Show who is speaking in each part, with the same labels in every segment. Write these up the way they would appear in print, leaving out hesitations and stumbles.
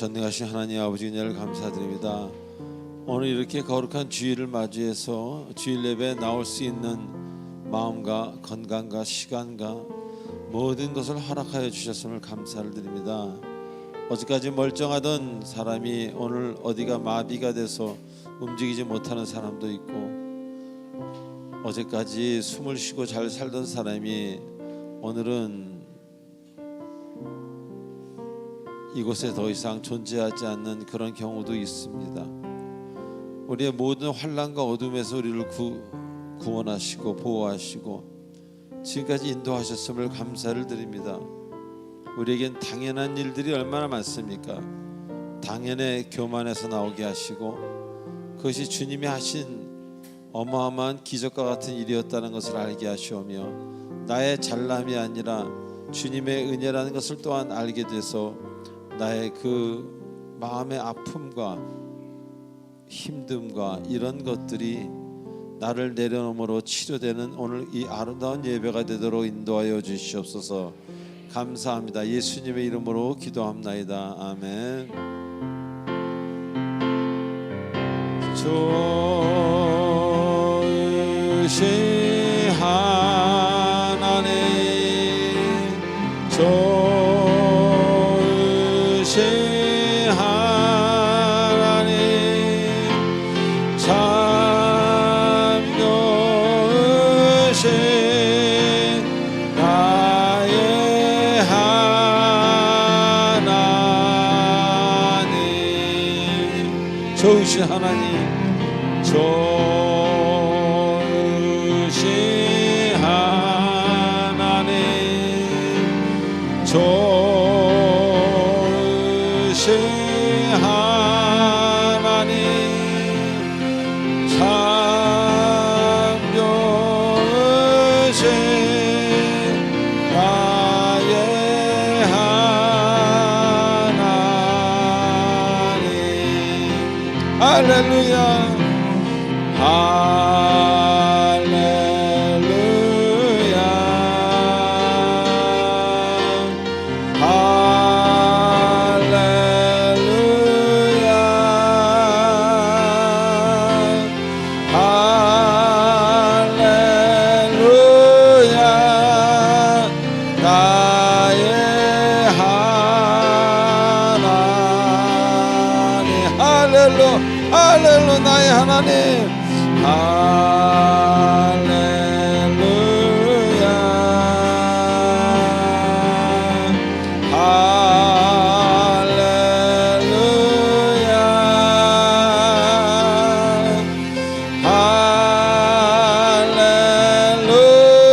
Speaker 1: 전능하신 하나님 아버지 은혜를 감사드립니다. 오늘 이렇게 거룩한 주일을 맞이해서 주일 예배에 나올 수 있는 마음과 건강과 시간과 모든 것을 허락하여 주셨음을 감사를 드립니다. 어제까지 멀쩡하던 사람이 오늘 어디가 마비가 돼서 움직이지 못하는 사람도 있고, 어제까지 숨을 쉬고 잘 살던 사람이 오늘은 이곳에 더 이상 존재하지 않는 그런 경우도 있습니다. 우리의 모든 환난과 어둠에서 우리를 구원하시고 보호하시고 지금까지 인도하셨음을 감사를 드립니다. 우리에겐 당연한 일들이 얼마나 많습니까? 당연의 교만에서 나오게 하시고 그것이 주님이 하신 어마어마한 기적과 같은 일이었다는 것을 알게 하시오며, 나의 잘남이 아니라 주님의 은혜라는 것을 또한 알게 돼서 나의 그 마음의 아픔과 힘듦과 이런 것들이 나를 내려놓음으로 치료되는 오늘 이 아름다운 예배가 되도록 인도하여 주시옵소서. 감사합니다. 예수님의 이름으로 기도합나이다. 아멘. 좋으신 하나님, 좋으신 하나님, 참 좋으신 나의 하나님, 좋으신 하나님, 좋으신 하나님, 좋으신 하나님, 참 좋으신 나의 하나님. 할렐루야, 할렐루야, 할렐루야, 할렐루야, 나의 하나님. 할렐루, 할렐루, 나의 하나님. 할렐루야, 할렐루야,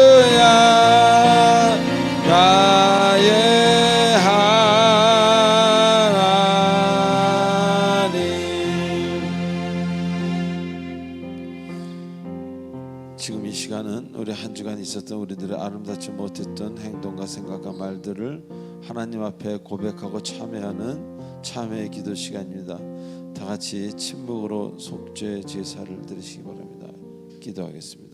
Speaker 1: 할렐루야, 나의 하나님. 지금 이 시간은 우리 한 주간 있었던 우리들의 아름답지 못했던 행동과 생각과 말들을 하나님 앞에 고백하고 참회하는 참회의 기도 시간입니다. 다 같이 침묵으로 속죄 제사를 드리시기 바랍니다. 기도하겠습니다.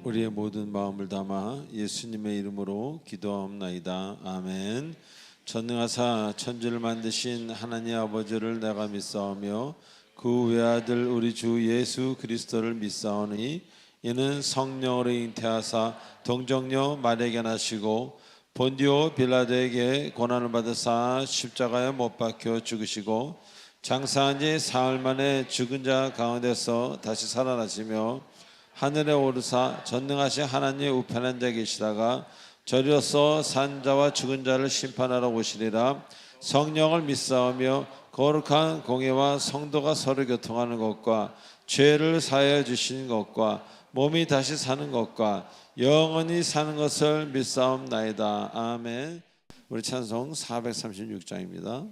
Speaker 1: 우리의 모든 마음을 담아 예수님의 이름으로 기도하옵나이다. 아멘. 전능하사 천지를 만드신 하나님 아버지를 내가 믿사오며 그 외아들 우리 주 예수 그리스도를 믿사오니 이는 성령으로 잉태하사 동정녀 마리아에게 나시고 본디오 빌라도에게 고난을 받으사 십자가에 못 박혀 죽으시고 장사한 지 사흘 만에 죽은 자 가운데서 다시 살아나시며 하늘에 오르사 전능하신 하나님의 우편한 자 계시다가 저리로서 산 자와 죽은 자를 심판하러 오시리라. 성령을 믿사오며 거룩한 공예와 성도가 서로 교통하는 것과 죄를 사하여 주시는 것과 몸이 다시 사는 것과 영원히 사는 것을 믿사옵나이다. 아멘. 우리 찬송 436장입니다.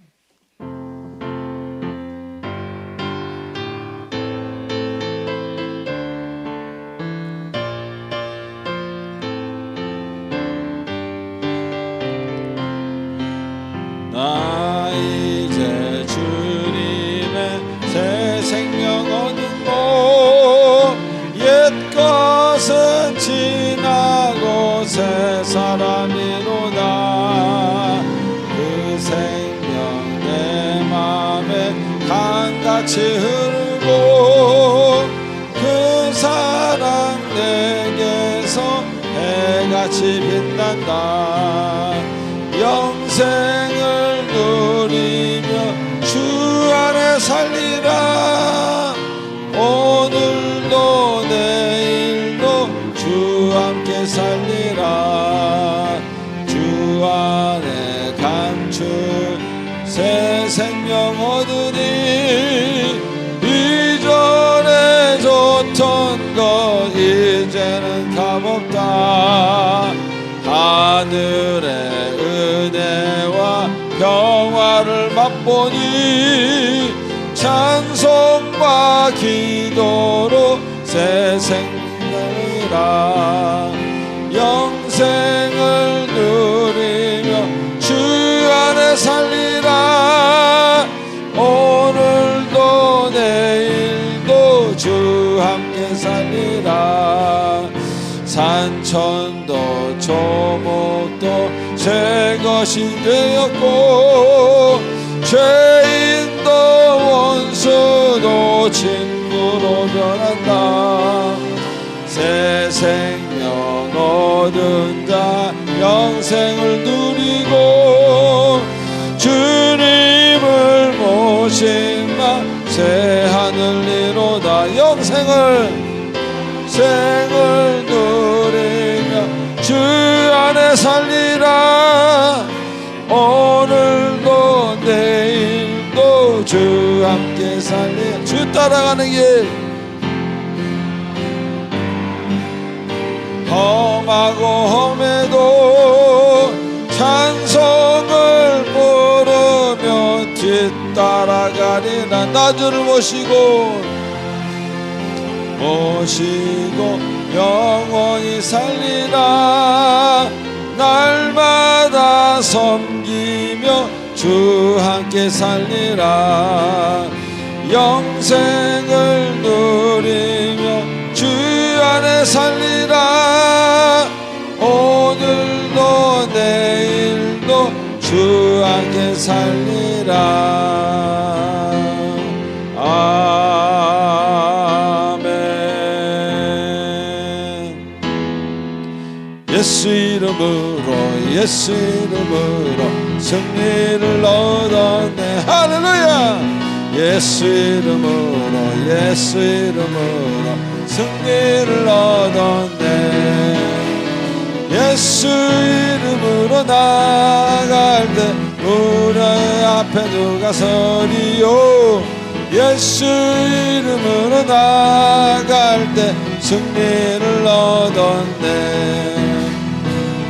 Speaker 1: 나 이제 주님의 새 생명 얻고 옛 것은 지나고 새 사람이로다. 그 생명 내 맘에 강같이 흐르고 그 사랑 내게서 해같이 빛난다. 영생을 누리며 주 안에 살리라. 오늘도 내일도 주 함께 살리라. 주 안에 감출 새 생명 얻으니 이전에 좋던 것 이제는 값없다. 하늘의 은혜와 평화를 맛보니 찬송과 기도로 새 생명이라. 영생을 누리며 주 안에 살리라. 오늘도 내일도 주 함께 살리라. 산천도 조목도 새 것이 되었고 죄인도 원수도 친구로 변한다. 새 생명 얻은 자 영생을 누리고 주님을 모신 마 새 하늘 이로다. 영생을 누리며 주 안에 살리라. 오늘도 내일도 주 함께 살리라. 주 따라가는 길 험하고 험해도 찬송을 부르며 뒤따라가리라. 나 주를 모시고 영원히 살리라. 날마다 섬기며 주 함께 살리라. 영생을 누리며 주 안에 살리라. 오늘도 내일도 주 함께 살리라. 예수 이름으로 승리를 얻었네. 할렐루야. 예수 이름으로 승리를 얻었네. 예수 이름으로 나갈 때 우리 앞에 누가 서리요. 예수 이름으로 나갈 때 승리를 얻었네.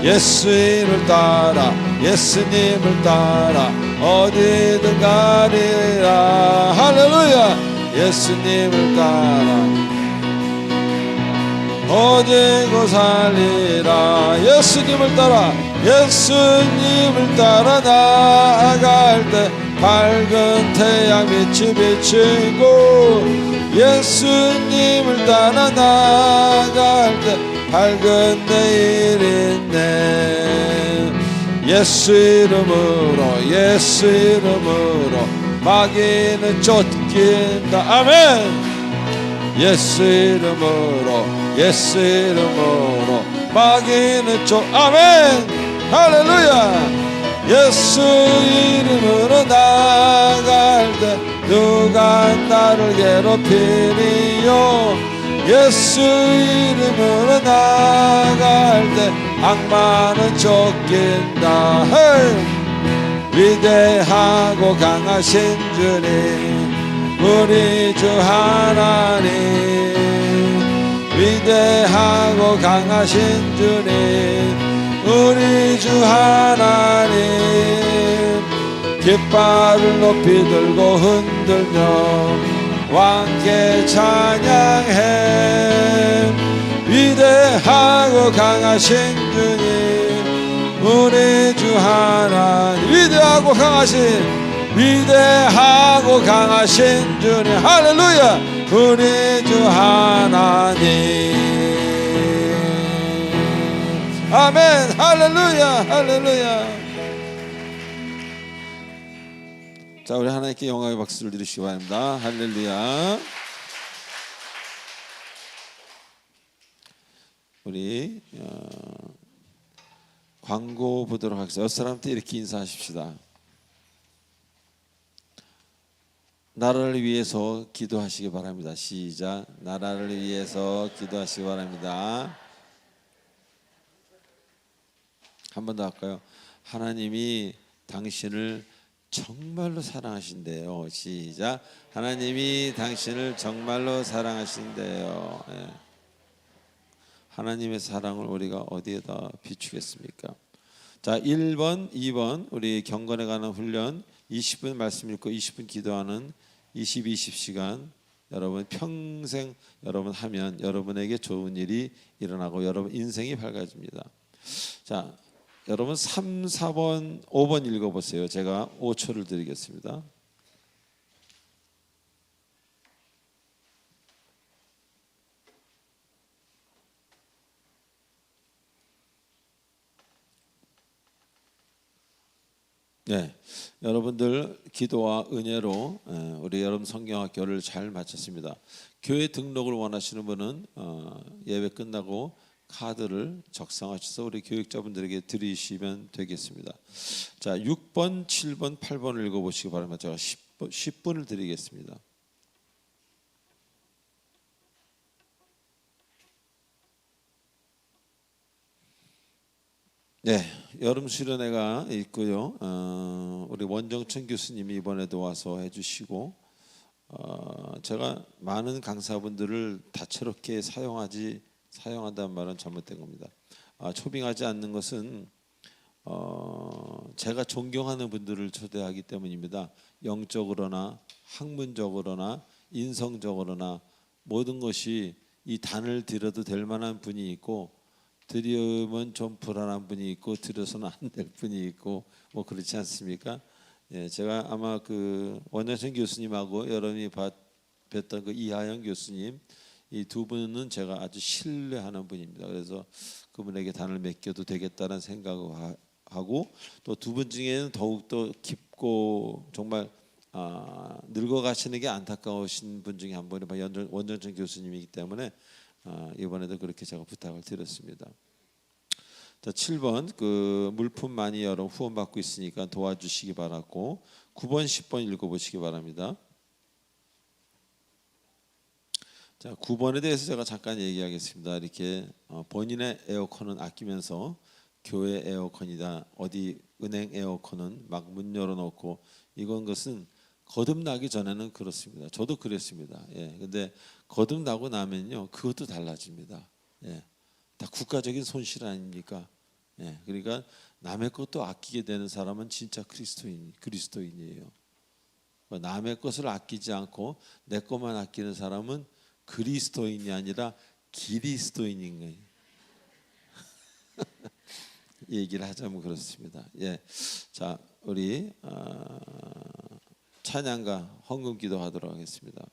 Speaker 1: 예수님을 따라 예수님을 따라 어디든 가리라. 할렐루야. 예수님을 따라 어디고 살리라. 예수님을 따라 나아갈 때 밝은 태양 빛이 비치고 예수님을 따라 나아갈 때 밝은 내일 있네. 예수 이름으로 마귀는 쫓긴다. 아멘. 예수 이름으로 예수 이름으로 마귀는 아멘 할렐루야. 예수 이름으로 나갈 때 누가 나를 괴롭히리요. 예수 이름으로 나갈 때 악마는 쫓긴다. 위대하고 강하신 주님 우리 주 하나님 위대하고 강하신 주님 우리 주 하나님 깃발을 높이 들고 흔들며 왕께 찬양해. 위대하고 강하신 주님 우리 주 하나님 위대하고 강하신 주님 할렐루야. 우리 주 하나님 아멘 할렐루야 할렐루야. 자, 우리 하나님께 영광의 박수를 드리시기 바랍니다. 할렐루야. 우리 광고 보도록 하겠습니다. 옆 사람한테 이렇게 인사하십시다. 나라를 위해서 기도하시기 바랍니다. 시작. 나라를 위해서 기도하시기 바랍니다. 한 번 더 할까요? 하나님이 당신을 정말로 사랑하신대요. 시작. 하나님이 당신을 정말로 사랑하신대요. 예. 하나님의 사랑을 우리가 어디에다 비추겠습니까? 자, 1번, 2번 우리 경건에 관한 훈련 20분 말씀 읽고 20분 기도하는 20시간 여러분 평생 여러분 하면 여러분에게 좋은 일이 일어나고 여러분 인생이 밝아집니다. 자, 여러분 3, 4번, 5번 읽어보세요. 제가 5초를 드리겠습니다. 네, 여러분들 기도와 은혜로 우리 여름 성경학교를 잘 마쳤습니다. 교회 등록을 원하시는 분은 예배 끝나고 카드를 적상하셔서 우리 교육자분들에게 드리시면 되겠습니다. 자, 6번, 7번, 8번을 읽어보시기 바랍니다. 제가 10분을 드리겠습니다. 네, 여름 수련회가 있고요. 우리 원정천 교수님이 이번에도 와서 해주시고 제가 많은 강사분들을 다채롭게 사용한다는 말은 잘못된 겁니다. 초빙하지 않는 것은 제가 존경하는 분들을 초대하기 때문입니다. 영적으로나 학문적으로나 인성적으로나 모든 것이 이 단을 들여도 될 만한 분이 있고 드리면 좀 불안한 분이 있고 드려서는 안 될 분이 있고 뭐 그렇지 않습니까? 예, 제가 아마 그 원정천 교수님하고 여러분이 뵀던 그 이하영 교수님 이 두 분은 제가 아주 신뢰하는 분입니다. 그래서 그분에게 단을 맡겨도 되겠다는 생각을 하고 또 두 분 중에는 더욱 더 깊고 정말 늙어가시는 게 안타까우신 분 중에 한 분이 원정천 교수님이기 때문에 이번에도 그렇게 제가 부탁을 드렸습니다. 자, 7번 그 물품 많이 여러 후원 받고 있으니까 도와주시기 바랐고 9번, 10번 읽어보시기 바랍니다. 자, 9번에 대해서 제가 잠깐 얘기하겠습니다. 이렇게 본인의 에어컨은 아끼면서 교회 에어컨이다, 어디 은행 에어컨은 막 문 열어놓고 이건 것은 거듭나기 전에는 그렇습니다. 저도 그랬습니다. 예, 근데 거듭나고 나면요 그것도 달라집니다. 예, 다 국가적인 손실 아닙니까? 예, 그러니까 남의 것도 아끼게 되는 사람은 진짜 그리스도인이에요. 남의 것을 아끼지 않고 내 것만 아끼는 사람은 그리스도인이 아니라 기리스도인인 거예요. 얘기를 하자면 그렇습니다. 예, 자, 우리 찬양과 헌금 기도하도록 하겠습니다.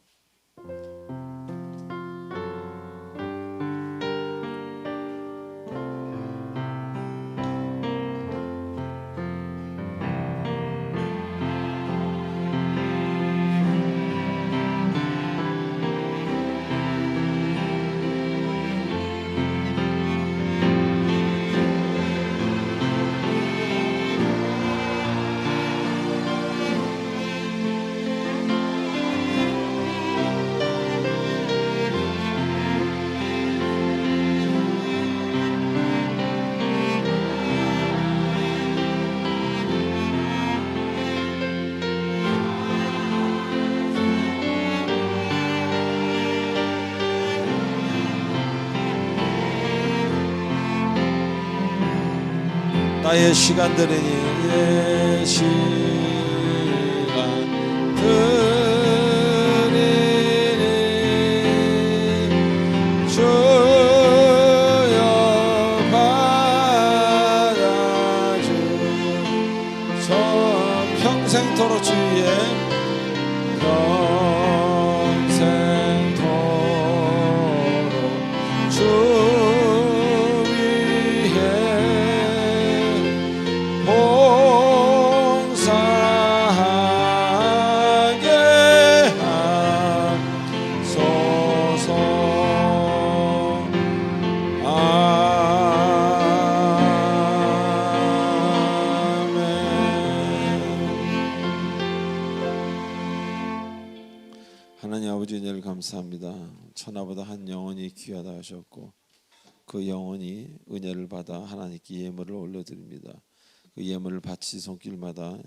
Speaker 1: 옛 시간들이니 옛 시간들이니 주여 받아주소 평생토록 주의 평생토록 주 위에 봉사하게 하소서. 아멘. 하나님 아버지 은혜를 감사합니다. 천하보다 한 영혼이 귀하다 하셨고 그 영혼이 은혜를 받아 하나님께 예물을 올려드립니다. 그 예물을 바치 손길마다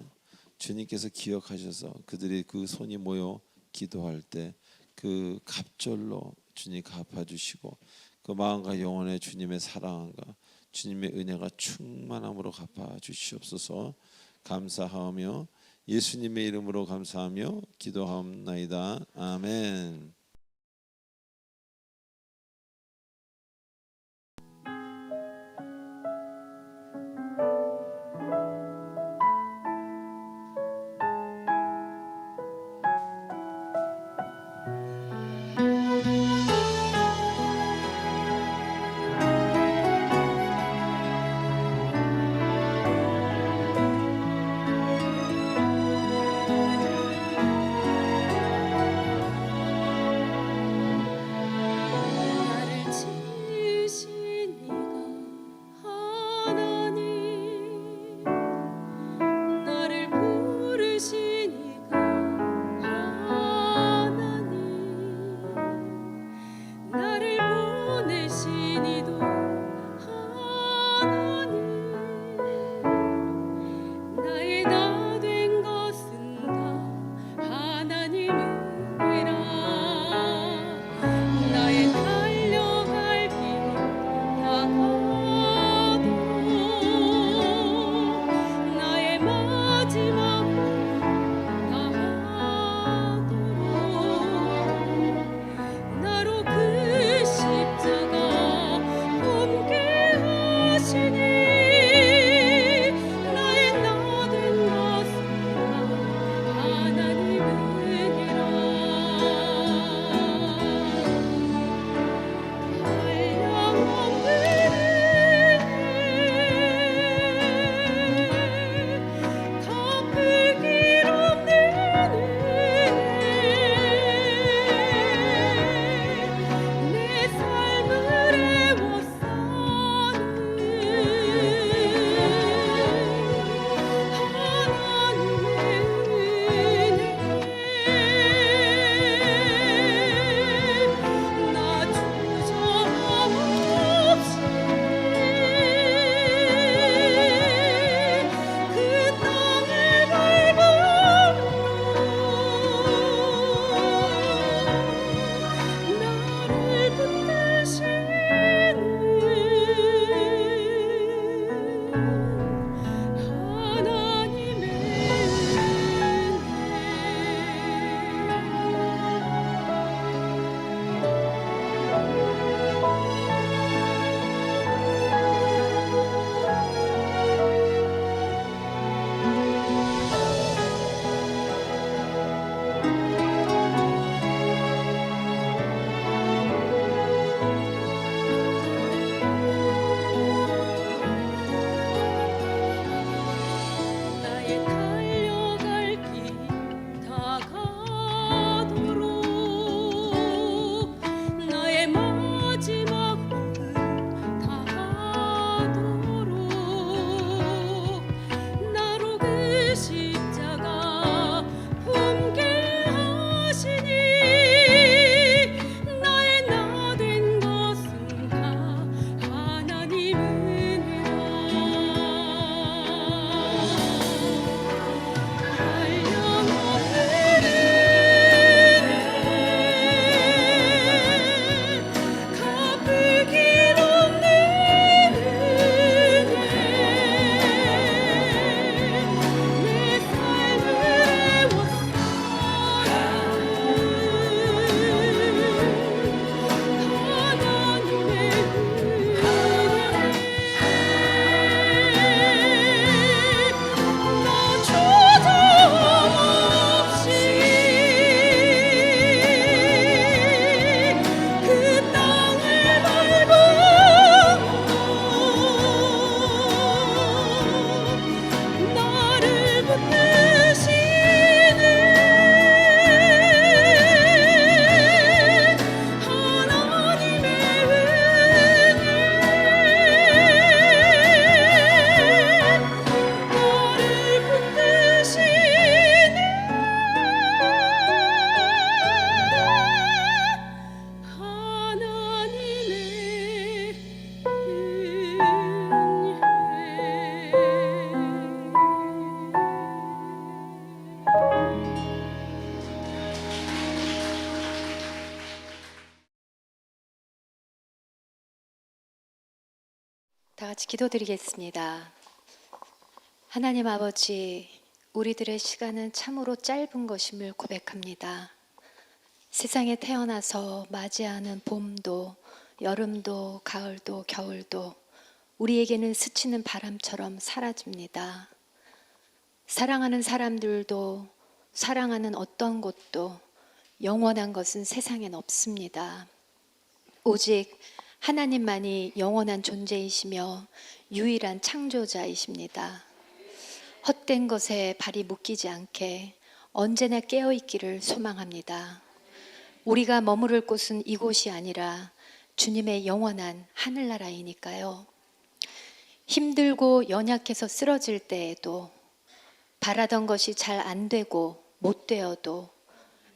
Speaker 1: 주님께서 기억하셔서 그들이 그 손이 모여 기도할 때 그 갑절로 주님 갚아주시고 그 마음과 영혼의 주님의 사랑과 주님의 은혜가 충만함으로 갚아주시옵소서. 감사하며 예수님의 이름으로 감사하며 기도하옵나이다. 아멘.
Speaker 2: 다 같이 기도드리겠습니다. 하나님 아버지, 우리들의 시간은 참으로 짧은 것임을 고백합니다. 세상에 태어나서 맞이하는 봄도, 여름도, 가을도, 겨울도 우리에게는 스치는 바람처럼 사라집니다. 사랑하는 사람들도, 사랑하는 어떤 것도 영원한 것은 세상엔 없습니다. 오직 하나님만이 영원한 존재이시며 유일한 창조자이십니다. 헛된 것에 발이 묶이지 않게 언제나 깨어있기를 소망합니다. 우리가 머무를 곳은 이곳이 아니라 주님의 영원한 하늘나라이니까요. 힘들고 연약해서 쓰러질 때에도, 바라던 것이 잘 안 되고 못 되어도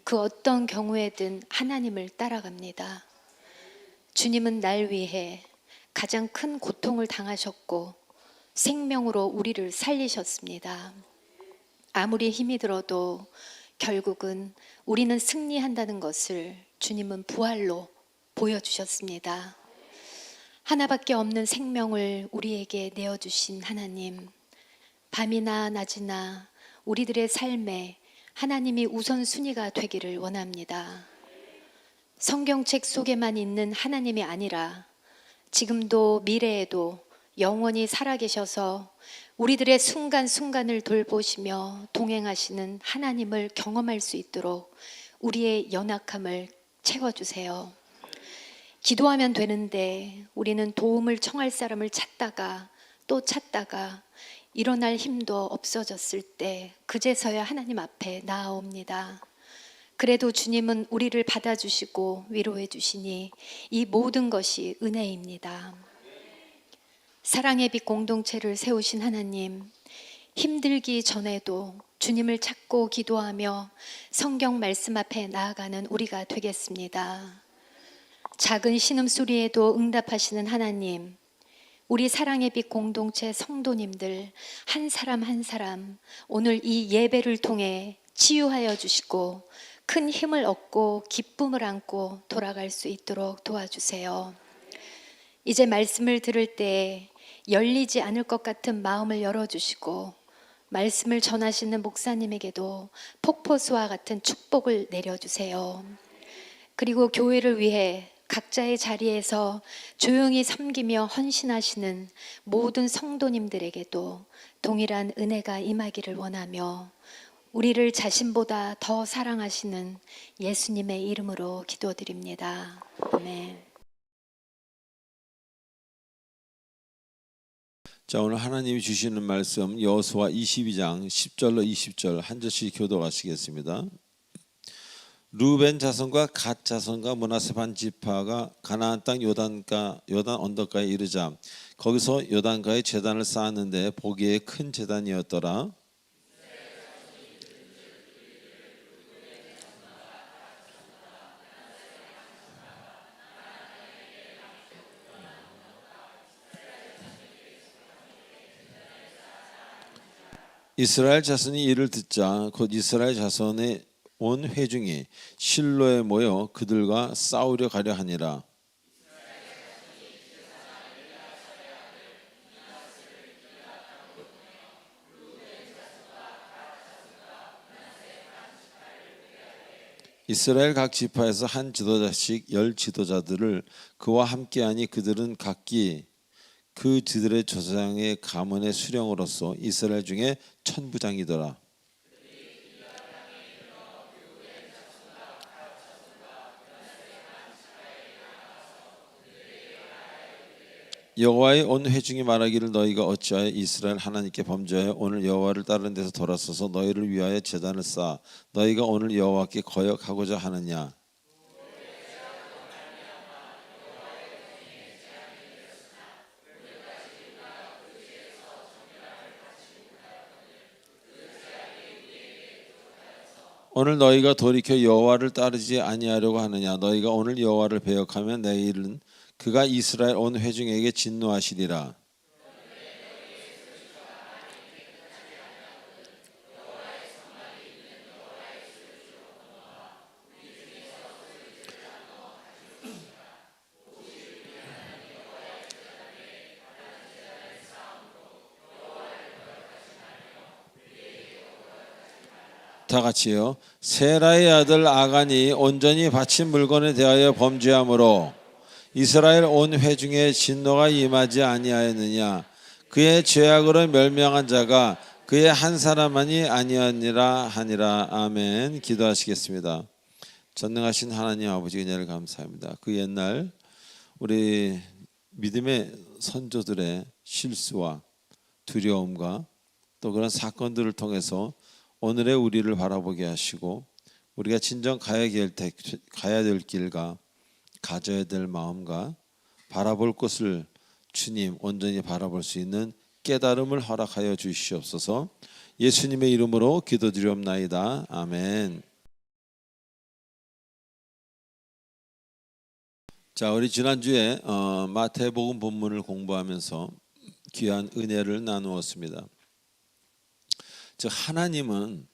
Speaker 2: 그 어떤 경우에든 하나님을 따라갑니다. 주님은 날 위해 가장 큰 고통을 당하셨고 생명으로 우리를 살리셨습니다. 아무리 힘이 들어도 결국은 우리는 승리한다는 것을 주님은 부활로 보여주셨습니다. 하나밖에 없는 생명을 우리에게 내어주신 하나님, 밤이나 낮이나 우리들의 삶에 하나님이 우선순위가 되기를 원합니다. 성경책 속에만 있는 하나님이 아니라 지금도 미래에도 영원히 살아계셔서 우리들의 순간순간을 돌보시며 동행하시는 하나님을 경험할 수 있도록 우리의 연약함을 채워주세요. 기도하면 되는데 우리는 도움을 청할 사람을 찾다가 또 찾다가 일어날 힘도 없어졌을 때 그제서야 하나님 앞에 나아옵니다. 그래도 주님은 우리를 받아주시고 위로해 주시니 이 모든 것이 은혜입니다. 사랑의 빛 공동체를 세우신 하나님, 힘들기 전에도 주님을 찾고 기도하며 성경 말씀 앞에 나아가는 우리가 되겠습니다. 작은 신음소리에도 응답하시는 하나님, 우리 사랑의 빛 공동체 성도님들 한 사람 한 사람 오늘 이 예배를 통해 치유하여 주시고 큰 힘을 얻고 기쁨을 안고 돌아갈 수 있도록 도와주세요. 이제 말씀을 들을 때 열리지 않을 것 같은 마음을 열어주시고 말씀을 전하시는 목사님에게도 폭포수와 같은 축복을 내려주세요. 그리고 교회를 위해 각자의 자리에서 조용히 섬기며 헌신하시는 모든 성도님들에게도 동일한 은혜가 임하기를 원하며 우리를 자신보다 더 사랑하시는 예수님의 이름으로 기도드립니다. 아멘.
Speaker 1: 자, 오늘 하나님이 주시는 말씀 여호수아 22장 10절로 20절 한 절씩 교독하시겠습니다. 루벤 자손과 갓 자손과 므낫세 반 지파가 가나안 땅 요단 언덕가에 이르자 거기서 요단가에 제단을 쌓았는데 보기에 큰 제단이었더라. 이스라엘 자손이 이를 듣자 곧 이스라엘 자손의 온 회중이 실로에 모여 그들과 싸우려 가려 하니라. 이스라엘 각 지파에서 한 지도자씩 10 지도자들을 그와 함께하니 그들은 각기 그 지들의 조상의 가문의 수령으로서 이스라엘 중에 천부장이더라. 여호와의 온 회중이 말하기를 너희가 어찌하여 이스라엘 하나님께 범죄하여 오늘 여호와를 따르는 데서 돌아서서 너희를 위하여 제단을 쌓아 너희가 오늘 여호와께 거역하고자 하느냐. 오늘 너희가 돌이켜 여호와를 따르지 아니하려고 하느냐. 너희가 오늘 여호와를 배역하면 내일은 그가 이스라엘 온 회중에게 진노하시리라. 다 같이요. 세라의 아들 아간이 온전히 바친 물건에 대하여 범죄함으로 이스라엘 온 회중에 진노가 임하지 아니하였느냐. 그의 죄악으로 멸명한 자가 그의 한 사람만이 아니었니라 하니라. 아멘. 기도하시겠습니다. 전능하신 하나님 아버지 은혜를 감사합니다. 그 옛날 우리 믿음의 선조들의 실수와 두려움과 또 그런 사건들을 통해서 오늘의 우리를 바라보게 하시고 우리가 진정 가야 될 길과 가져야 될 마음과 바라볼 것을 주님 온전히 바라볼 수 있는 깨달음을 허락하여 주시옵소서. 예수님의 이름으로 기도드리옵나이다. 아멘. 자, 우리 지난주에 마태복음 본문을 공부하면서 귀한 은혜를 나누었습니다. 즉 하나님은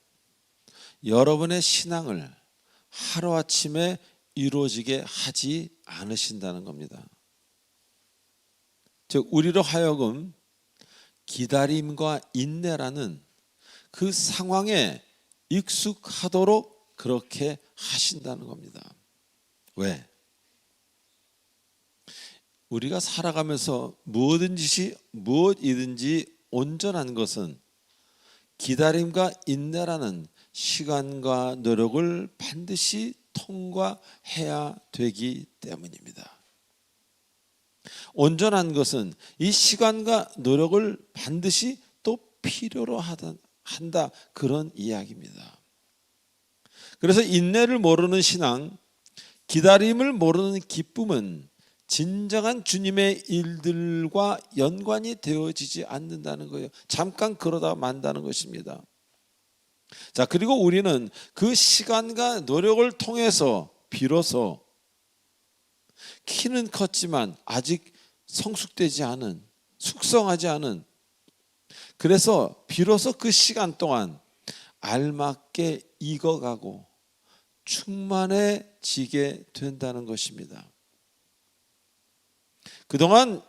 Speaker 1: 여러분의 신앙을 하루아침에 이루어지게 하지 않으신다는 겁니다. 즉 우리로 하여금 기다림과 인내라는 그 상황에 익숙하도록 그렇게 하신다는 겁니다. 왜? 우리가 살아가면서 무엇이든지 온전한 것은 기다림과 인내라는 시간과 노력을 반드시 통과해야 되기 때문입니다. 온전한 것은 이 시간과 노력을 반드시 또 필요로 한다 그런 이야기입니다. 그래서 인내를 모르는 신앙, 기다림을 모르는 기쁨은 진정한 주님의 일들과 연관이 되어지지 않는다는 거예요. 잠깐 그러다 만다는 것입니다. 자, 그리고 우리는 그 시간과 노력을 통해서 비로소 키는 컸지만 아직 성숙되지 않은, 숙성하지 않은, 그래서 비로소 그 시간 동안 알맞게 익어가고 충만해지게 된다는 것입니다. 그동안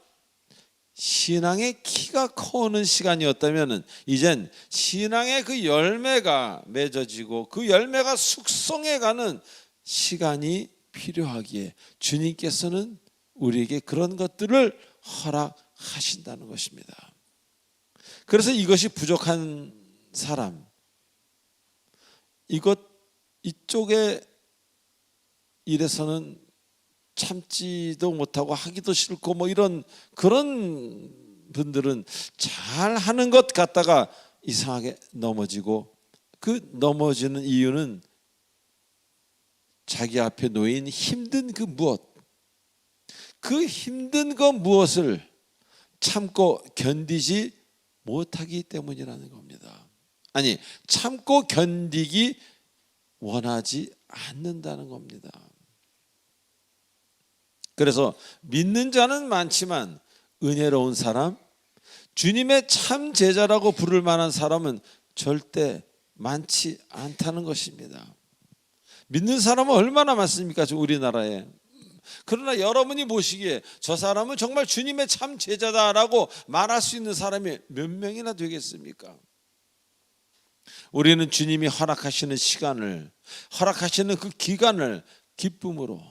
Speaker 1: 신앙의 키가 커오는 시간이었다면 이젠 신앙의 그 열매가 맺어지고 그 열매가 숙성해가는 시간이 필요하기에 주님께서는 우리에게 그런 것들을 허락하신다는 것입니다. 그래서 이것이 부족한 사람, 이쪽에 일에서는 참지도 못하고 하기도 싫고 그런 분들은 잘 하는 것 같다가 이상하게 넘어지고, 그 넘어지는 이유는 자기 앞에 놓인 힘든 그 힘든 무엇을 참고 견디지 못하기 때문이라는 겁니다. 아니, 참고 견디기 원하지 않는다는 겁니다. 그래서 믿는 자는 많지만 은혜로운 사람, 주님의 참 제자라고 부를 만한 사람은 절대 많지 않다는 것입니다. 믿는 사람은 얼마나 많습니까? 우리나라에. 그러나 여러분이 보시기에 저 사람은 정말 주님의 참 제자다라고 말할 수 있는 사람이 몇 명이나 되겠습니까? 우리는 주님이 허락하시는 시간을, 허락하시는 그 기간을 기쁨으로,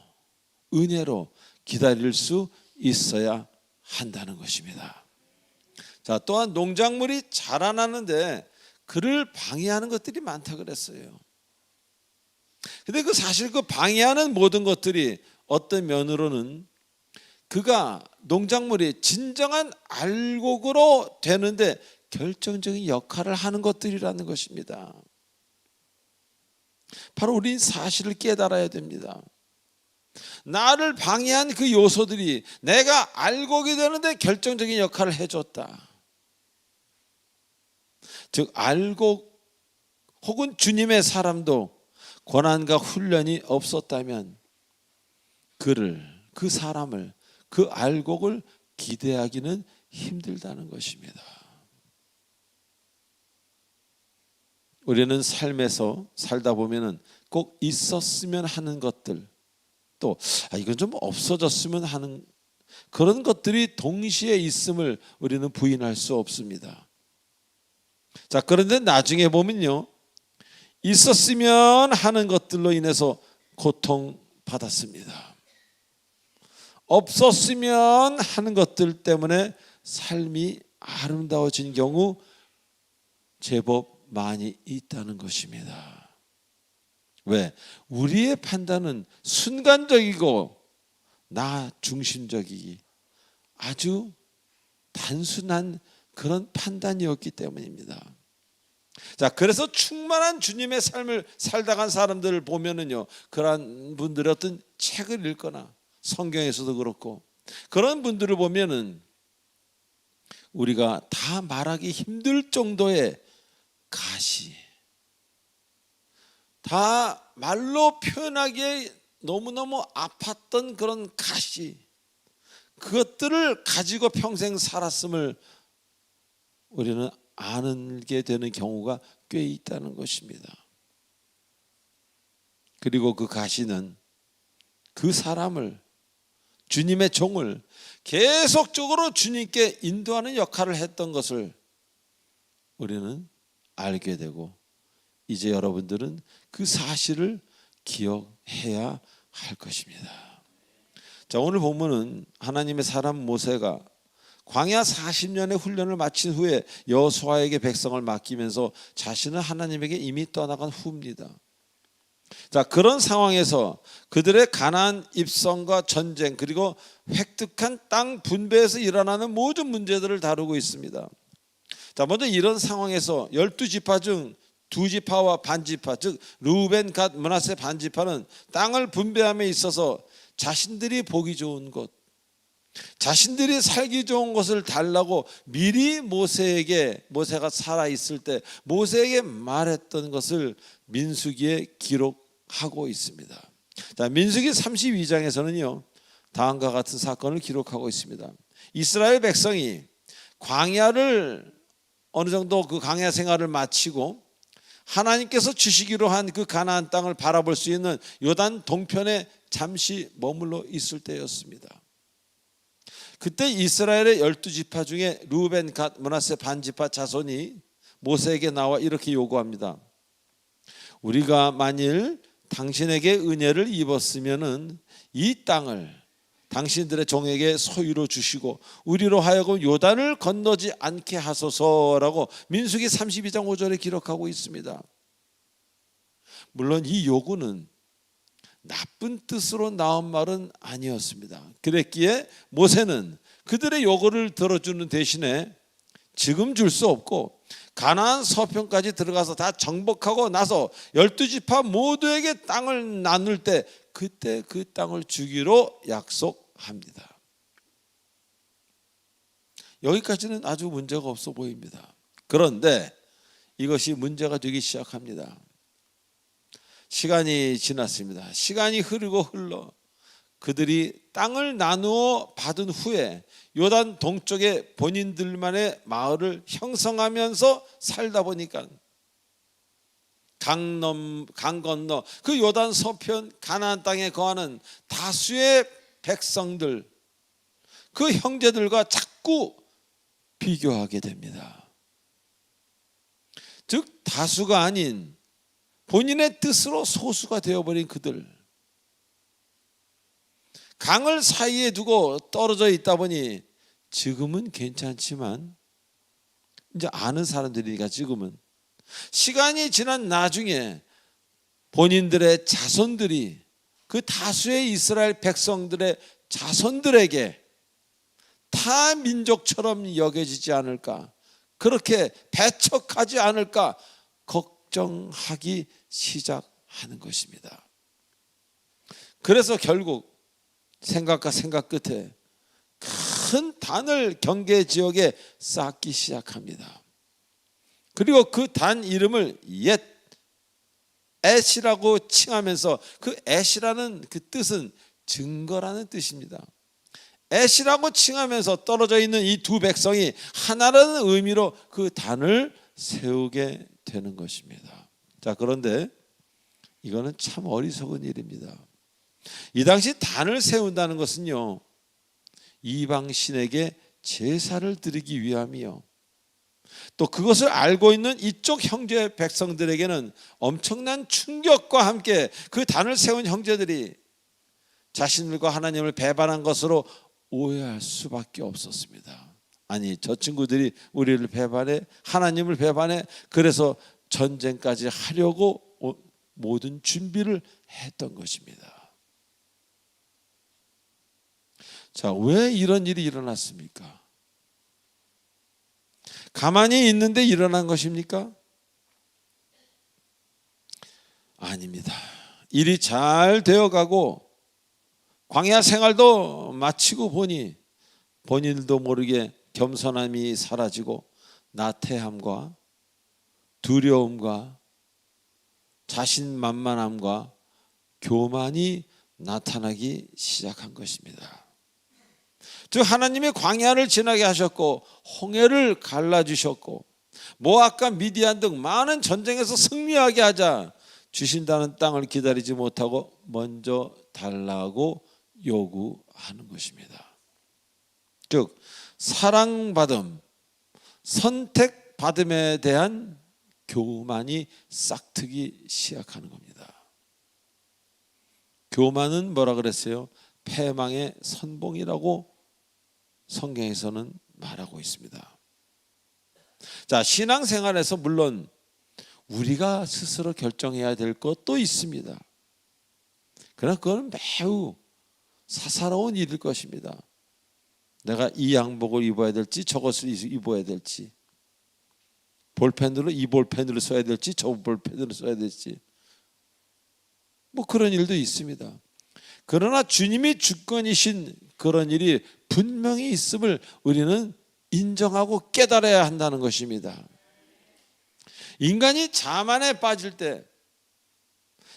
Speaker 1: 은혜로 기다릴 수 있어야 한다는 것입니다. 자, 또한 농작물이 자라나는데 그를 방해하는 것들이 많다 그랬어요. 근데 사실 그 방해하는 모든 것들이 어떤 면으로는 농작물이 진정한 알곡으로 되는데 결정적인 역할을 하는 것들이라는 것입니다. 바로 우리 사실을 깨달아야 됩니다. 나를 방해한 그 요소들이 내가 알곡이 되는데 결정적인 역할을 해줬다. 즉 알곡 혹은 주님의 사람도 고난과 훈련이 없었다면 그 사람을, 그 알곡을 기대하기는 힘들다는 것입니다. 우리는 삶에서 살다 보면은 꼭 있었으면 하는 것들, 또 이건 좀 없어졌으면 하는 그런 것들이 동시에 있음을 우리는 부인할 수 없습니다. 자, 그런데 나중에 보면요, 있었으면 하는 것들로 인해서 고통받았습니다. 없었으면 하는 것들 때문에 삶이 아름다워진 경우 제법 많이 있다는 것입니다. 왜? 우리의 판단은 순간적이고 나 중심적이기 아주 단순한 그런 판단이었기 때문입니다. 자, 그래서 충만한 주님의 삶을 살다 간 사람들을 보면은요, 그러한 분들의 어떤 책을 읽거나 성경에서도 그렇고 그런 분들을 보면은 우리가 다 말하기 힘들 정도의 가시, 다 말로 표현하기에 너무너무 아팠던 그런 가시, 그것들을 가지고 평생 살았음을 우리는 알게 되는 경우가 꽤 있다는 것입니다. 그리고 그 가시는 그 사람을, 주님의 종을 계속적으로 주님께 인도하는 역할을 했던 것을 우리는 알게 되고, 이제 여러분들은 그 사실을 기억해야 할 것입니다. 자, 오늘 본문은 하나님의 사람 모세가 광야 40년의 훈련을 마친 후에 여호수아에게 백성을 맡기면서 자신은 하나님에게 이미 떠나간 후입니다. 자, 그런 상황에서 그들의 가나안 입성과 전쟁, 그리고 획득한 땅 분배에서 일어나는 모든 문제들을 다루고 있습니다. 자, 먼저 이런 상황에서 12지파 중 2지파와 반지파, 즉 르우벤, 갓, 므낫세 반지파는 땅을 분배함에 있어서 자신들이 보기 좋은 곳, 자신들이 살기 좋은 것을 달라고 미리 모세가 살아있을 때 모세에게 말했던 것을 민수기에 기록하고 있습니다. 자, 민수기 32장에서는요 다음과 같은 사건을 기록하고 있습니다. 이스라엘 백성이 광야를 어느 정도 그 광야 생활을 마치고 하나님께서 주시기로 한 그 가나안 땅을 바라볼 수 있는 요단 동편에 잠시 머물러 있을 때였습니다. 그때 이스라엘의 12지파 중에 르우벤, 갓, 므낫세 반지파 자손이 모세에게 나와 이렇게 요구합니다. 우리가 만일 당신에게 은혜를 입었으면은 이 땅을 당신들의 종에게 소유로 주시고 우리로 하여금 요단을 건너지 않게 하소서라고 민수기 32장 5절에 기록하고 있습니다. 물론 이 요구는 나쁜 뜻으로 나온 말은 아니었습니다. 그랬기에 모세는 그들의 요구를 들어주는 대신에 지금 줄 수 없고 가나안 서편까지 들어가서 다 정복하고 나서 12지파 모두에게 땅을 나눌 때 그때 그 땅을 주기로 약속합니다. 여기까지는 아주 문제가 없어 보입니다. 그런데 이것이 문제가 되기 시작합니다. 시간이 지났습니다. 시간이 흐르고 흘러 그들이 땅을 나누어 받은 후에 요단 동쪽에 본인들만의 마을을 형성하면서 살다 보니까 강 건너 그 요단 서편 가나안 땅에 거하는 다수의 백성들, 그 형제들과 자꾸 비교하게 됩니다. 즉 다수가 아닌 본인의 뜻으로 소수가 되어버린 그들, 강을 사이에 두고 떨어져 있다 보니 지금은 괜찮지만 이제 아는 사람들이니까 지금은 시간이 지난 나중에 본인들의 자손들이 그 다수의 이스라엘 백성들의 자손들에게 타 민족처럼 여겨지지 않을까, 그렇게 배척하지 않을까 걱정하기 시작하는 것입니다. 그래서 결국 생각과 생각 끝에 큰 단을 경계 지역에 쌓기 시작합니다. 그리고 그 단 이름을 옛 엣이라고 칭하면서, 그 엣이라는 그 뜻은 증거라는 뜻입니다. 엣이라고 칭하면서 떨어져 있는 이 두 백성이 하나라는 의미로 그 단을 세우게 되는 것입니다. 자, 그런데 이거는 참 어리석은 일입니다. 이 당시 단을 세운다는 것은요 이방 신에게 제사를 드리기 위함이요, 또 그것을 알고 있는 이쪽 형제 백성들에게는 엄청난 충격과 함께 그 단을 세운 형제들이 자신들과 하나님을 배반한 것으로 오해할 수밖에 없었습니다. 아니, 저 친구들이 우리를 배반해, 하나님을 배반해, 그래서 전쟁까지 하려고 모든 준비를 했던 것입니다. 자, 왜 이런 일이 일어났습니까? 가만히 있는데 일어난 것입니까? 아닙니다. 일이 잘 되어가고 광야 생활도 마치고 보니 본인도 모르게 겸손함이 사라지고 나태함과 두려움과 자신만만함과 교만이 나타나기 시작한 것입니다. 즉 하나님이 광야를 지나게 하셨고 홍해를 갈라주셨고 모압과 미디안 등 많은 전쟁에서 승리하게 하자 주신다는 땅을 기다리지 못하고 먼저 달라고 요구하는 것입니다. 즉 사랑받음, 선택받음에 대한 교만이 싹트기 시작하는 겁니다. 교만은 뭐라 그랬어요? 패망의 선봉이라고 성경에서는 말하고 있습니다. 자, 신앙생활에서 물론 우리가 스스로 결정해야 될 것도 있습니다. 그러나 그건 매우 사사로운 일일 것입니다. 내가 이 양복을 입어야 될지 저것을 입어야 될지, 볼펜으로 이 볼펜으로 써야 될지 저 볼펜으로 써야 될지, 뭐 그런 일도 있습니다. 그러나 주님이 주권이신 그런 일이 분명히 있음을 우리는 인정하고 깨달아야 한다는 것입니다. 인간이 자만에 빠질 때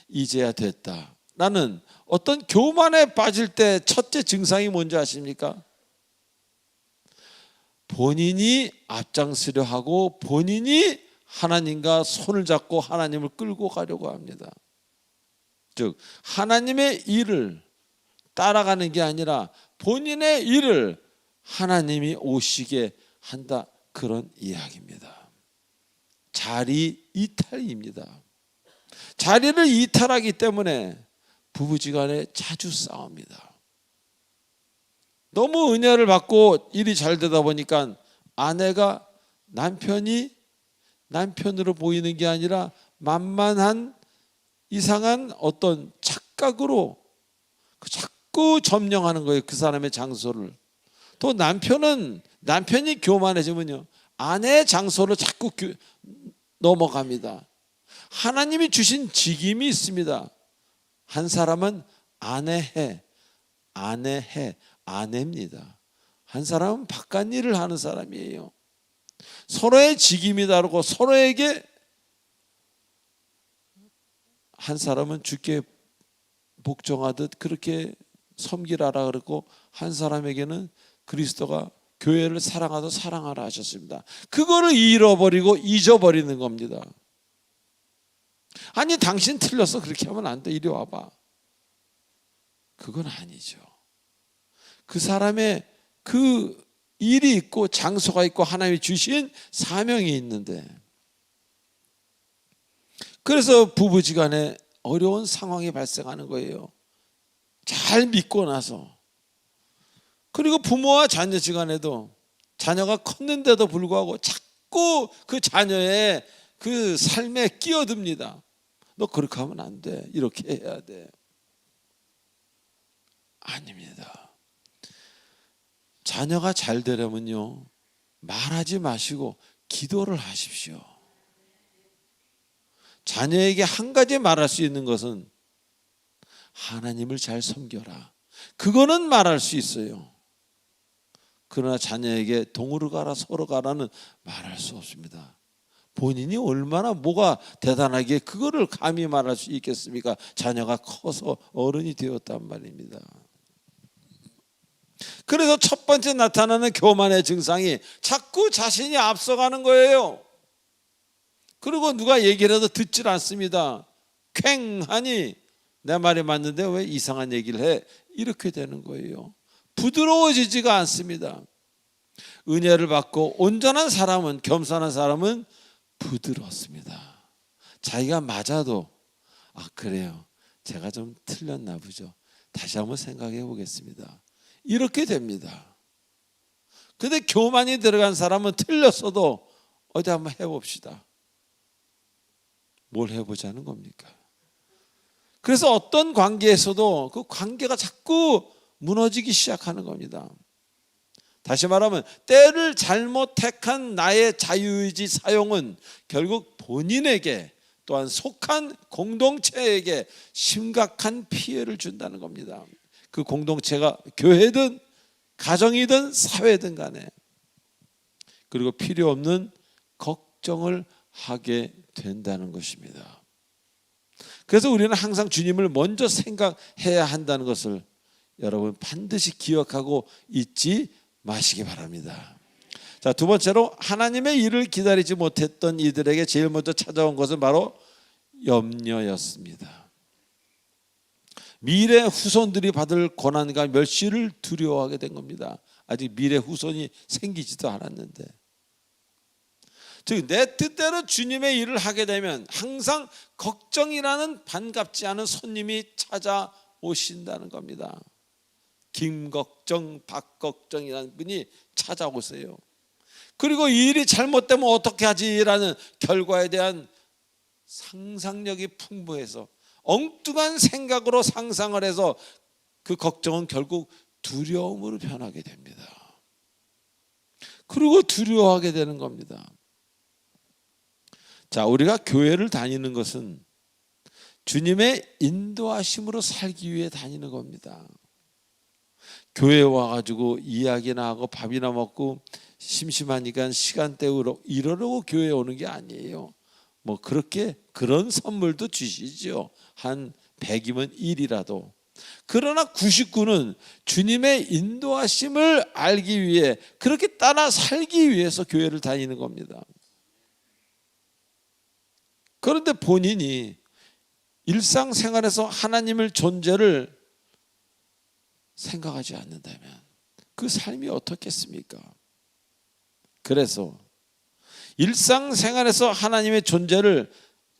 Speaker 1: 이제야 됐다라는 어떤 교만에 빠질 때 첫째 증상이 뭔지 아십니까? 본인이 앞장서려 하고 본인이 하나님과 손을 잡고 하나님을 끌고 가려고 합니다. 즉 하나님의 일을 따라가는 게 아니라 본인의 일을 하나님이 오시게 한다, 그런 이야기입니다. 자리 이탈입니다. 자리를 이탈하기 때문에 부부지간에 자주 싸웁니다. 너무 은혜를 받고 일이 잘 되다 보니까 아내가 남편이 남편으로 보이는 게 아니라 만만한 이상한 어떤 착각으로 자꾸 점령하는 거예요, 그 사람의 장소를. 또 남편이 교만해지면요, 아내의 장소를 자꾸 넘어갑니다. 하나님이 주신 직임이 있습니다. 한 사람은 아내입니다. 한 사람은 바깥 일을 하는 사람이에요. 서로의 직임이 다르고 서로에게 한 사람은 주께 복종하듯 그렇게 섬기라라 그랬고 한 사람에게는 그리스도가 교회를 사랑하듯 사랑하라 하셨습니다. 그거를 잃어버리고 잊어버리는 겁니다. 아니 당신 틀렸어, 그렇게 하면 안 돼, 이리 와봐. 그건 아니죠. 그 사람의 그 일이 있고 장소가 있고 하나님이 주신 사명이 있는데, 그래서 부부지간에 어려운 상황이 발생하는 거예요. 잘 믿고 나서. 그리고 부모와 자녀지간에도 자녀가 컸는데도 불구하고 자꾸 그 자녀의 그 삶에 끼어듭니다. 너 그렇게 하면 안 돼, 이렇게 해야 돼. 아닙니다. 자녀가 잘 되려면요, 말하지 마시고 기도를 하십시오. 자녀에게 한 가지 말할 수 있는 것은 하나님을 잘 섬겨라, 그거는 말할 수 있어요. 그러나 자녀에게 동으로 가라 서로 가라는 말할 수 없습니다. 본인이 얼마나 뭐가 대단하게 그거를 감히 말할 수 있겠습니까? 자녀가 커서 어른이 되었단 말입니다. 그래서 첫 번째 나타나는 교만의 증상이 자꾸 자신이 앞서가는 거예요. 그리고 누가 얘기를 해도 듣질 않습니다. 퀭하니 내 말이 맞는데 왜 이상한 얘기를 해? 이렇게 되는 거예요. 부드러워지지가 않습니다. 은혜를 받고 온전한 사람은, 겸손한 사람은 부드럽습니다. 자기가 맞아도 그래요, 제가 좀 틀렸나 보죠, 다시 한번 생각해 보겠습니다, 이렇게 됩니다. 근데 교만이 들어간 사람은 틀렸어도 어디 한번 해봅시다. 뭘 해보자는 겁니까? 그래서 어떤 관계에서도 그 관계가 자꾸 무너지기 시작하는 겁니다. 다시 말하면 때를 잘못 택한 나의 자유의지 사용은 결국 본인에게, 또한 속한 공동체에게 심각한 피해를 준다는 겁니다. 그 공동체가 교회든 가정이든 사회든 간에. 그리고 필요 없는 걱정을 하게 된다는 것입니다. 그래서 우리는 항상 주님을 먼저 생각해야 한다는 것을 여러분 반드시 기억하고 잊지 마시기 바랍니다. 자, 두 번째로 하나님의 일을 기다리지 못했던 이들에게 제일 먼저 찾아온 것은 바로 염려였습니다. 미래 후손들이 받을 고난과 멸시를 두려워하게 된 겁니다. 아직 미래 후손이 생기지도 않았는데, 즉 내 뜻대로 주님의 일을 하게 되면 항상 걱정이라는 반갑지 않은 손님이 찾아오신다는 겁니다. 김걱정, 박걱정이라는 분이 찾아오세요. 그리고 이 일이 잘못되면 어떻게 하지라는 결과에 대한 상상력이 풍부해서 엉뚱한 생각으로 상상을 해서 그 걱정은 결국 두려움으로 변하게 됩니다. 그리고 두려워하게 되는 겁니다. 자, 우리가 교회를 다니는 것은 주님의 인도하심으로 살기 위해 다니는 겁니다. 교회에 와가지고 이야기나 하고 밥이나 먹고 심심하니까 시간 때우러 이러려고 교회에 오는 게 아니에요. 뭐 그렇게 그런 선물도 주시죠. 한 100이면 1이라도. 그러나 99는 주님의 인도하심을 알기 위해, 그렇게 따라 살기 위해서 교회를 다니는 겁니다. 그런데 본인이 일상생활에서 하나님의 존재를 생각하지 않는다면 그 삶이 어떻겠습니까? 그래서 일상생활에서 하나님의 존재를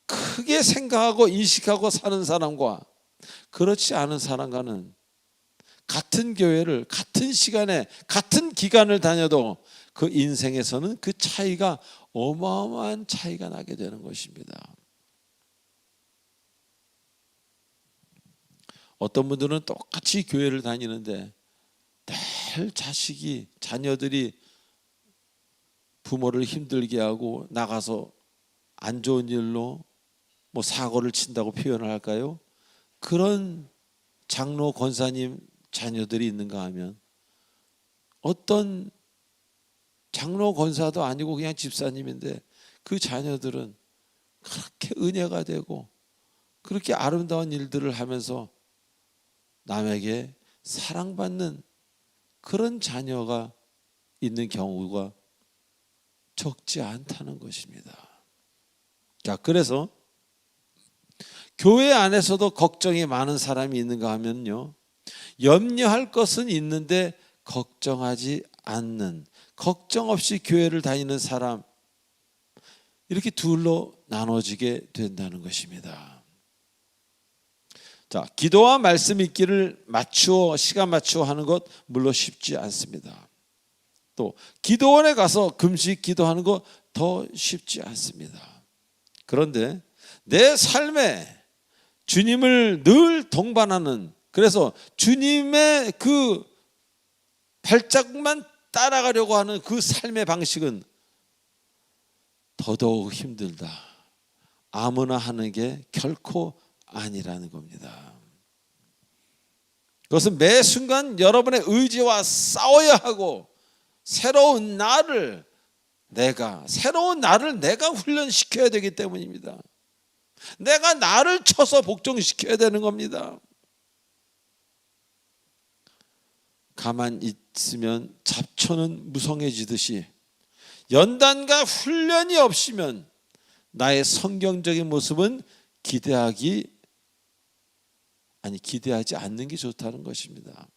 Speaker 1: 크게 생각하고 인식하고 사는 사람과 그렇지 않은 사람과는 같은 교회를 같은 시간에 같은 기간을 다녀도 그 인생에서는 그 차이가 어마어마한 차이가 나게 되는 것입니다. 어떤 분들은 똑같이 교회를 다니는데 늘 자녀들이 부모를 힘들게 하고 나가서 안 좋은 일로 뭐 사고를 친다고 표현을 할까요? 그런 장로 권사님 자녀들이 있는가 하면, 어떤 장로 권사도 아니고 그냥 집사님인데 그 자녀들은 그렇게 은혜가 되고 그렇게 아름다운 일들을 하면서 남에게 사랑받는 그런 자녀가 있는 경우가 적지 않다는 것입니다. 자, 그래서 교회 안에서도 걱정이 많은 사람이 있는가 하면요, 염려할 것은 있는데 걱정하지 않는, 걱정 없이 교회를 다니는 사람, 이렇게 둘로 나눠지게 된다는 것입니다. 자, 기도와 말씀 읽기를 시간 맞추어 하는 것 물론 쉽지 않습니다. 또 기도원에 가서 금식 기도하는 것 더 쉽지 않습니다. 그런데 내 삶에 주님을 늘 동반하는, 그래서 주님의 그 발자국만 따라가려고 하는 그 삶의 방식은 더더욱 힘들다. 아무나 하는 게 결코 아니라는 겁니다. 그것은 매 순간 여러분의 의지와 싸워야 하고 새로운 나를 내가 훈련시켜야 되기 때문입니다. 내가 나를 쳐서 복종시켜야 되는 겁니다. 가만 있으면 잡초는 무성해지듯이 연단과 훈련이 없이면 나의 성경적인 모습은 기대하지 않는 게 좋다는 것입니다.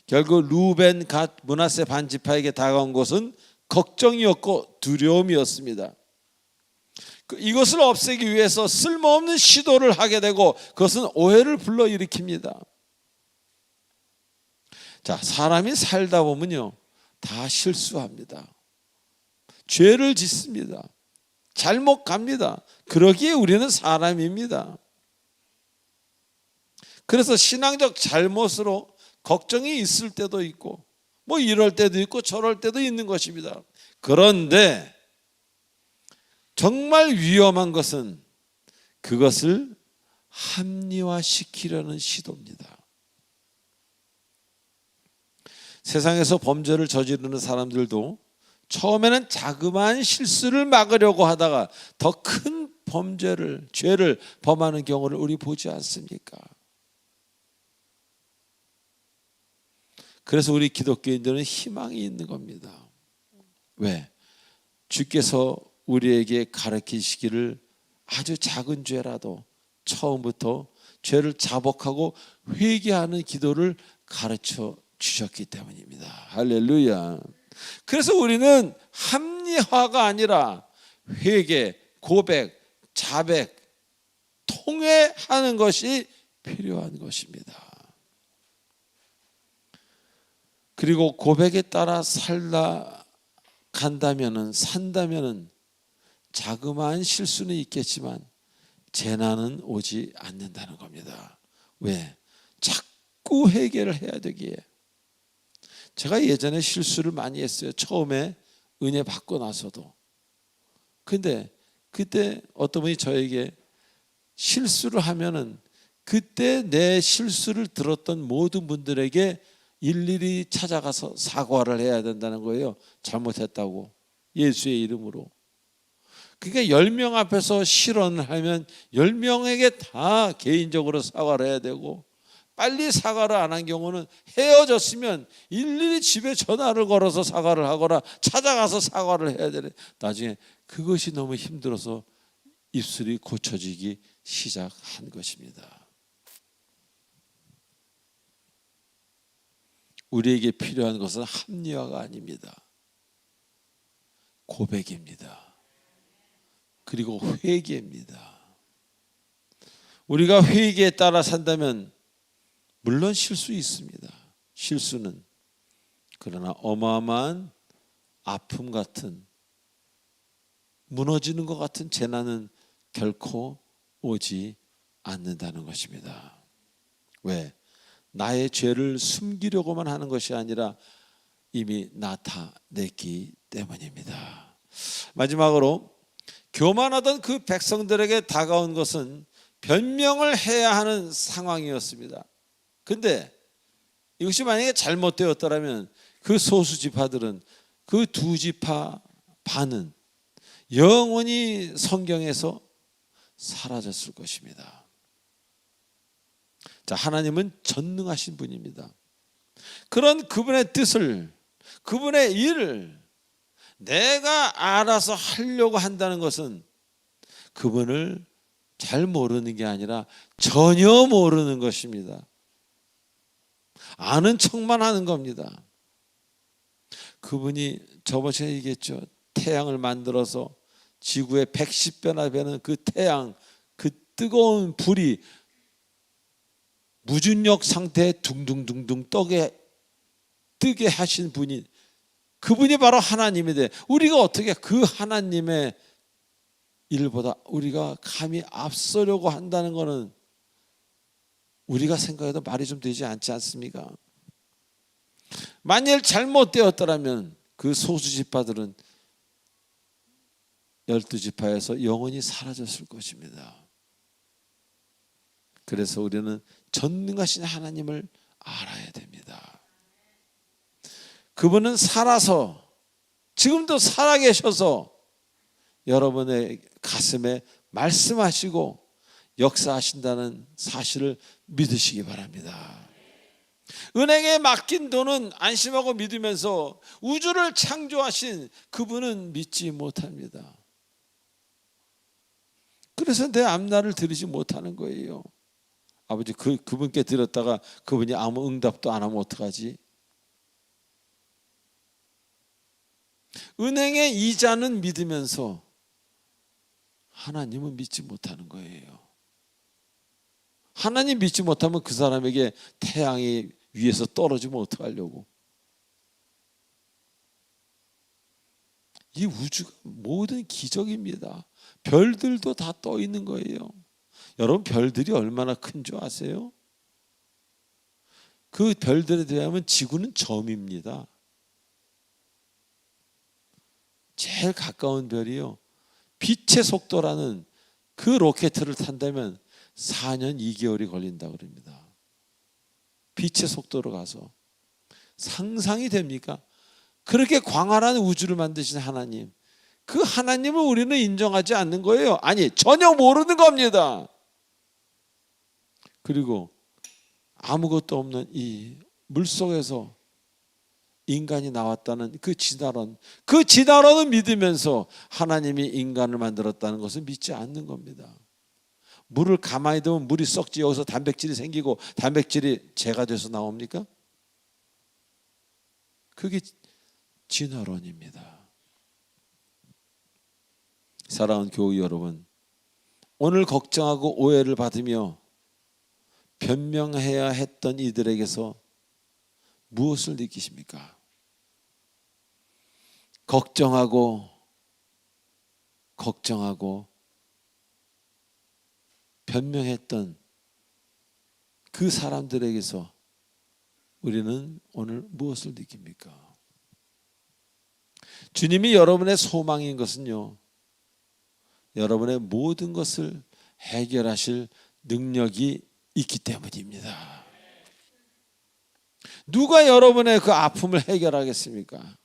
Speaker 1: 결국 루벤, 갓, 므낫세 반지파에게 다가온 것은 걱정이었고 두려움이었습니다. 이것을 없애기 위해서 쓸모없는 시도를 하게 되고 그것은 오해를 불러일으킵니다. 자, 사람이 살다 보면요 다 실수합니다. 죄를 짓습니다. 잘못 갑니다. 그러기에 우리는 사람입니다. 그래서 신앙적 잘못으로 걱정이 있을 때도 있고 뭐 이럴 때도 있고 저럴 때도 있는 것입니다. 그런데 정말 위험한 것은 그것을 합리화시키려는 시도입니다. 세상에서 범죄를 저지르는 사람들도 처음에는 자그마한 실수를 막으려고 하다가 더 큰 범죄를, 죄를 범하는 경우를 우리 보지 않습니까? 그래서 우리 기독교인들은 희망이 있는 겁니다. 왜? 주께서 우리에게 가르치시기를 아주 작은 죄라도 처음부터 죄를 자복하고 회개하는 기도를 가르쳐 주셨기 때문입니다. 할렐루야. 그래서 우리는 합리화가 아니라 회개, 고백, 자백, 통회하는 것이 필요한 것입니다. 그리고 고백에 따라 산다면은 자그마한 실수는 있겠지만 재난은 오지 않는다는 겁니다. 왜? 자꾸 회개를 해야 되기에. 제가 예전에 실수를 많이 했어요. 처음에 은혜 받고 나서도. 근데 그때 어떤 분이 저에게 실수를 하면은 그때 내 실수를 들었던 모든 분들에게 일일이 찾아가서 사과를 해야 된다는 거예요. 잘못했다고. 예수의 이름으로. 그러니까 10명 앞에서 실언을 하면 10명에게 다 개인적으로 사과를 해야 되고 빨리 사과를 안 한 경우는 헤어졌으면 일일이 집에 전화를 걸어서 사과를 하거나 찾아가서 사과를 해야 되는. 나중에 그것이 너무 힘들어서 입술이 고쳐지기 시작한 것입니다. 우리에게 필요한 것은 합리화가 아닙니다. 고백입니다. 그리고 회개입니다. 우리가 회개에 따라 산다면 물론 실수 있습니다. 실수는. 그러나 어마어마한 아픔 같은, 무너지는 것 같은 재난은 결코 오지 않는다는 것입니다. 왜? 나의 죄를 숨기려고만 하는 것이 아니라 이미 나타냈기 때문입니다. 마지막으로 교만하던 그 백성들에게 다가온 것은 변명을 해야 하는 상황이었습니다. 근데 이것이 만약에 잘못되었더라면 그 소수 지파들은, 그 두 지파 반은 영원히 성경에서 사라졌을 것입니다. 자, 하나님은 전능하신 분입니다. 그런 그분의 뜻을, 그분의 일을 내가 알아서 하려고 한다는 것은 그분을 잘 모르는 게 아니라 전혀 모르는 것입니다. 아는 척만 하는 겁니다. 그분이 저번 시간에 얘기했죠. 태양을 만들어서 지구에 110배나 되는 그 태양, 그 뜨거운 불이 무중력 상태에 둥둥둥둥 뜨게 하신 분이, 그분이 바로 하나님이 돼. 우리가 어떻게 그 하나님의 일보다 우리가 감히 앞서려고 한다는 것은 우리가 생각해도 말이 좀 되지 않지 않습니까? 만일 잘못되었더라면 그 소수지파들은 12지파에서 영원히 사라졌을 것입니다. 그래서 우리는 전능하신 하나님을 알아야 됩니다. 그분은 살아서, 지금도 살아계셔서 여러분의 가슴에 말씀하시고 역사하신다는 사실을 믿으시기 바랍니다. 은행에 맡긴 돈은 안심하고 믿으면서 우주를 창조하신 그분은 믿지 못합니다. 그래서 내 앞날을 들으지 못하는 거예요. 아버지, 그분께 드렸다가 그분이 아무 응답도 안 하면 어떡하지? 은행의 이자는 믿으면서 하나님은 믿지 못하는 거예요. 하나님 믿지 못하면 그 사람에게 태양이 위에서 떨어지면 어떡하려고. 이 우주가 모든 기적입니다. 별들도 다 떠 있는 거예요. 여러분, 별들이 얼마나 큰 줄 아세요? 그 별들에 대하면 지구는 점입니다. 제일 가까운 별이요, 빛의 속도라는 그 로켓을 탄다면 4년 2개월이 걸린다고 그럽니다. 빛의 속도로 가서. 상상이 됩니까? 그렇게 광활한 우주를 만드신 하나님, 그 하나님을 우리는 인정하지 않는 거예요. 아니, 전혀 모르는 겁니다. 그리고 아무것도 없는 이 물속에서 인간이 나왔다는 그 진화론은 믿으면서 하나님이 인간을 만들었다는 것을 믿지 않는 겁니다. 물을 가만히 두면 물이 썩지, 여기서 단백질이 생기고 단백질이 재가 돼서 나옵니까? 그게 진화론입니다. 사랑하는 교우 여러분, 오늘 걱정하고 오해를 받으며 변명해야 했던 이들에게서 무엇을 느끼십니까? 걱정하고 변명했던 그 사람들에게서 우리는 오늘 무엇을 느낍니까? 주님이 여러분의 소망인 것은요, 여러분의 모든 것을 해결하실 능력이 있기 때문입니다. 누가 여러분의 그 아픔을 해결하겠습니까?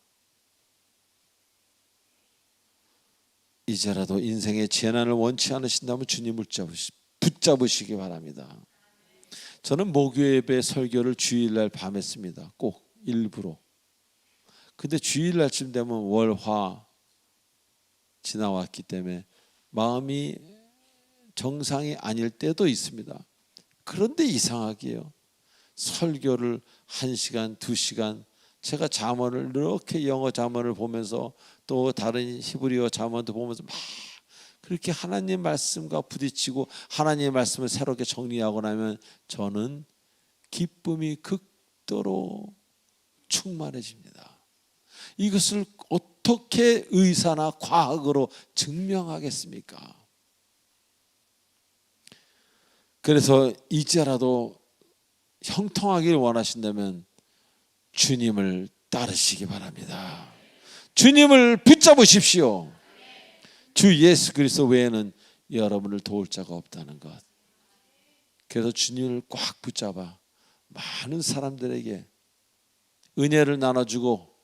Speaker 1: 이제라도 인생의 재난을 원치 않으신다면 주님을 붙잡으시기 바랍니다. 저는 목요 예배 설교를 주일날 밤에 씁니다. 꼭 일부러. 근데 주일날쯤 되면 월화 지나왔기 때문에 마음이 정상이 아닐 때도 있습니다. 그런데 이상하게요, 설교를 1시간, 2시간, 제가 잠언을 이렇게 영어 잠언을 보면서 또 다른 히브리어 잠언도 보면서 막 그렇게 하나님 말씀과 부딪히고 하나님의 말씀을 새롭게 정리하고 나면 저는 기쁨이 극도로 충만해집니다. 이것을 어떻게 의사나 과학으로 증명하겠습니까? 그래서 이제라도 형통하기를 원하신다면 주님을 따르시기 바랍니다. 주님을 붙잡으십시오. 주 예수 그리스도 외에는 여러분을 도울 자가 없다는 것. 그래서 주님을 꽉 붙잡아 많은 사람들에게 은혜를 나눠주고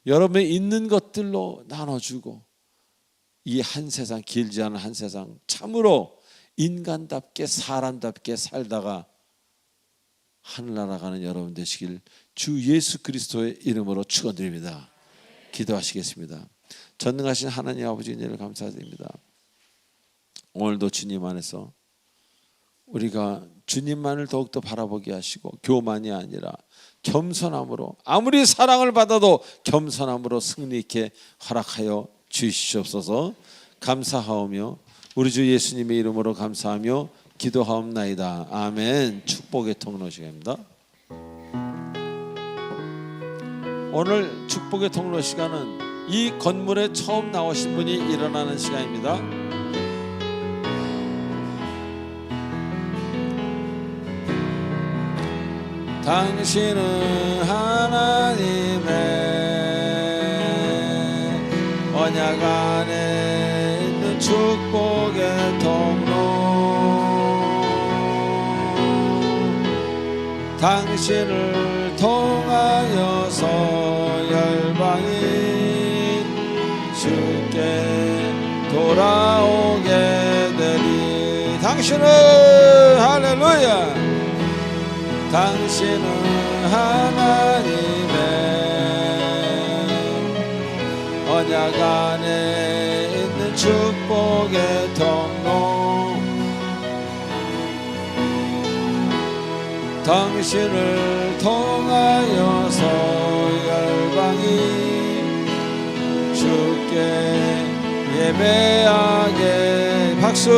Speaker 1: 여러분의 있는 것들로 나눠주고 이 한 세상, 길지 않은 한 세상 참으로 인간답게 사람답게 살다가 하늘나라 가는 여러분 되시길 주 예수 그리스도의 이름으로 축원드립니다. 기도하시겠습니다. 전능하신 하나님 아버지 은혜를 감사드립니다. 오늘도 주님 안에서 우리가 주님만을 더욱더 바라보게 하시고 교만이 아니라 겸손함으로, 아무리 사랑을 받아도 겸손함으로 승리 있게 허락하여 주시옵소서. 감사하오며 우리 주 예수님의 이름으로 감사하며 기도하옵나이다. 아멘. 축복의 통로 시간입니다. 오늘 축복의 통로 시간은 이 건물에 처음 나오신 분이 일어나는 시간입니다. 당신은 하나님의 언약 안에 있는 축복의 통로, 당신을 통하여서 열방이 주께 돌아오게 되리. 당신은 할렐루야, 당신은 하나님의 언약 안에 있는 축복의 통로, 당신을 통하여서 열방이 예배하게. 박수.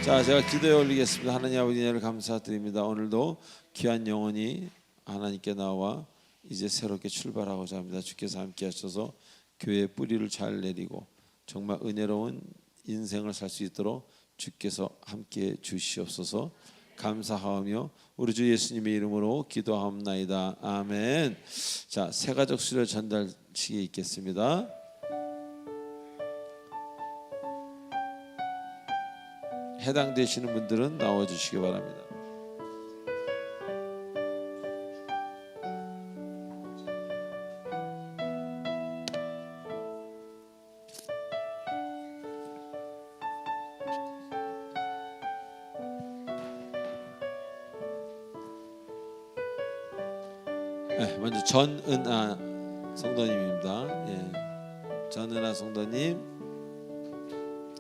Speaker 1: 자, 제가 기도에 올리겠습니다. 하나님 아버지 은혜를 감사드립니다. 오늘도 귀한 영혼이 하나님께 나와 이제 새롭게 출발하고자 합니다. 주께서 함께 하셔서 교회의 뿌리를 잘 내리고 정말 은혜로운 인생을 살 수 있도록 주께서 함께 주시옵소서. 감사하며 우리 주 예수님의 이름으로 기도하옵나이다. 아멘. 자, 새가족 수료 전달식이 있겠습니다. 해당되시는 분들은 나와주시기 바랍니다. 네, 먼저 전은아 성도님입니다. 예, 전은아 성도님.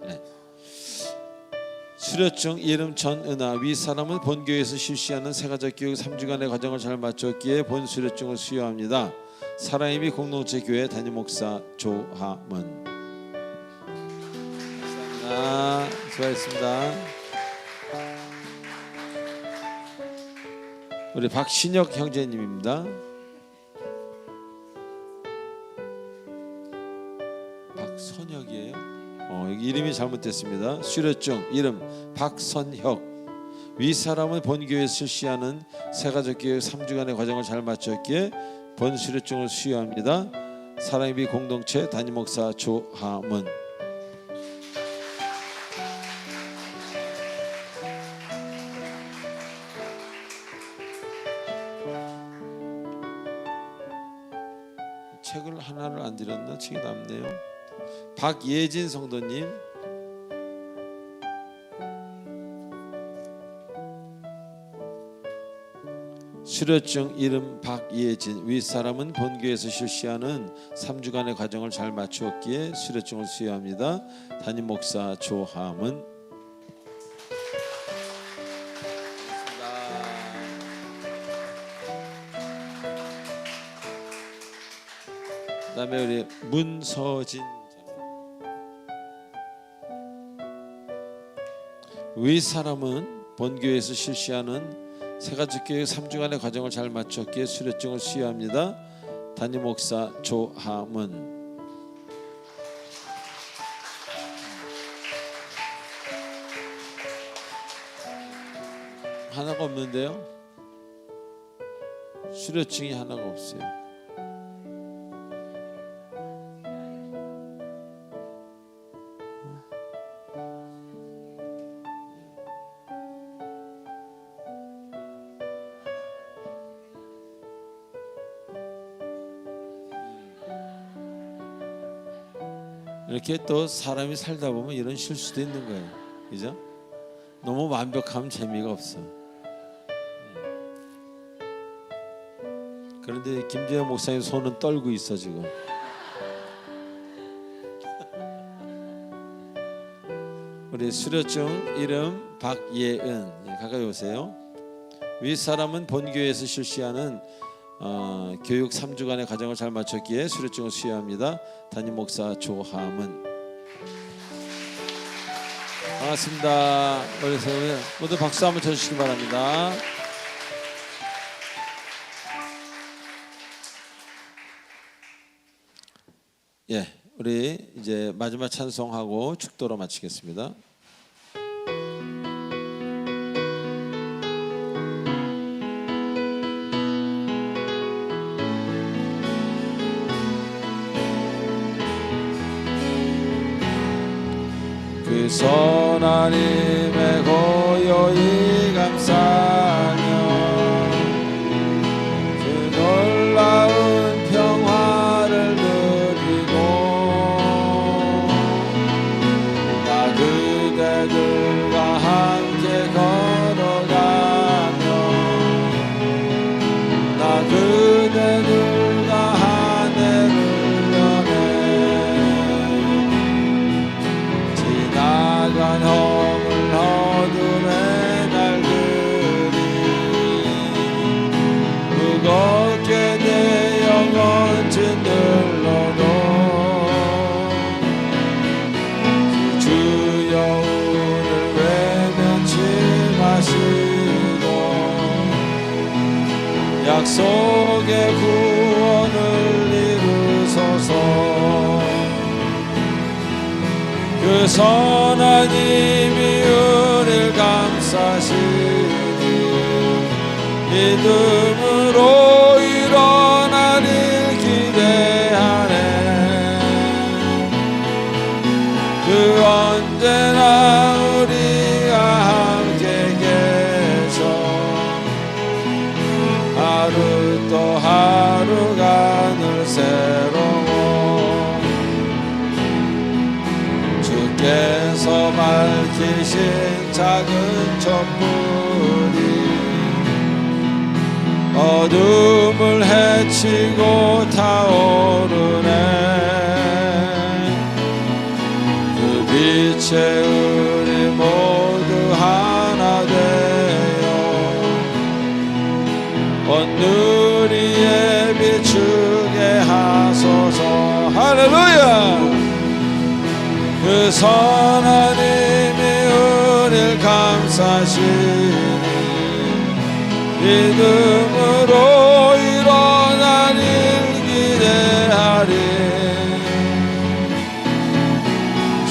Speaker 1: 네. 수료증 이름 전은아. 위 사람은 본교회에서 실시하는 새가족 교육 3주간의 과정을 잘 마쳤기에 본 수료증을 수여합니다. 사랑의 공동체 교회 담임 목사 조하문. 감사합니다. 수고하셨습니다. 우리 박신혁 형제님입니다. 박선혁이에요? 여기 이름이 잘못됐습니다. 수료증 이름 박선혁. 위 사람은 본교회에서 실시하는 새가족 교육 3주간의 과정을 잘 마쳤기에 본 수료증을 수여합니다. 사랑의 공동체 담임 목사 조하문. 책을 하나를 안 드렸나? 책이 남네요. 박예진 성도님. 수료증 이름 박예진. 윗사람은 본교에서 실시하는 3주간의 과정을 잘 마추었기에 수료증을 수여합니다. 담임 목사 조함은. 그다음에 우리 문서진. 윗사람은 본교에서 실시하는 새가족 교육 3주간의 과정을 잘 마쳤기에 수료증을 수여합니다. 담임 목사 조하문. 하나가 없는데요. 수료증이 하나가 없어요. 이렇게 또 사람이 살다 보면 이런 실수도 있는 거예요. 그죠? 너무 완벽하면 재미가 없어. 그런데 김재현 목사님 손은 떨고 있어 지금. 우리 수료증 이름 박예은. 가까이 오세요. 윗사람은 본교회에서 실시하는 교육 3주간의 과정을 잘 마쳤기에 수료증을 수여합니다. 담임 목사 조함은. 반갑습니다. 그래서 모두 박수 한번 쳐주시기 바랍니다. 예, 우리 이제 마지막 찬송하고 축도로 마치겠습니다. 그 선하님의 고요히 감사하며 그 놀라운 평화를 누리고 나 그대들과 함께 걸어가며 나 그대들과 한 해를 여네 지나간 허물 눌러도 주여 오늘 외면치 마시고 약속의 구원을 이루소서. 그 선하님이 은혜를 감싸시니 믿음으로 일어나길 기대하네. 그 언제나 우리가 함께 계셔 하루 또 하루가 늘 새로워. 주께서 밝히신 작은 촛불이 어둠을 헤치고 타오르네. 그 빛에 우리 모두 하나 되어 온 누리에 비추게 하소서. 할렐루야. 그 선하님이 우리를 감싸시니 믿음으로 일어나길 기대하리.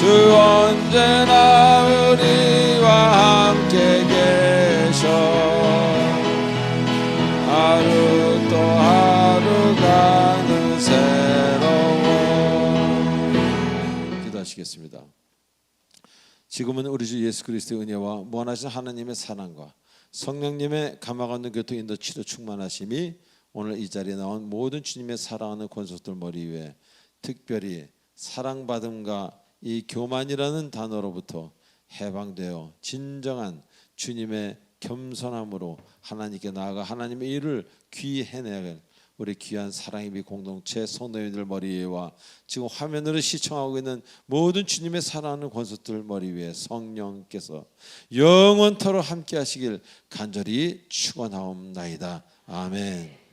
Speaker 1: 주 언제나 우리와 함께 계셔 하루 또 하루가 늘 새로워. 기도하시겠습니다. 지금은 우리 주 예수 그리스도의 은혜와 무한하신 하나님의 사랑과 성령님의 감화가 없는 교통 인도 치료 충만하심이 오늘 이 자리에 나온 모든 주님의 사랑하는 권속들 머리 위에 특별히 사랑받음과 이 교만이라는 단어로부터 해방되어 진정한 주님의 겸손함으로 하나님께 나아가 하나님의 일을 귀히 해내야 우리 귀한 사랑의비 공동체 성도님들 머리 위에와 지금 화면으로 시청하고 있는 모든 주님의 사랑하는 권속들 머리 위에 성령께서 영원토록 함께 하시길 간절히 축원하옵나이다. 아멘.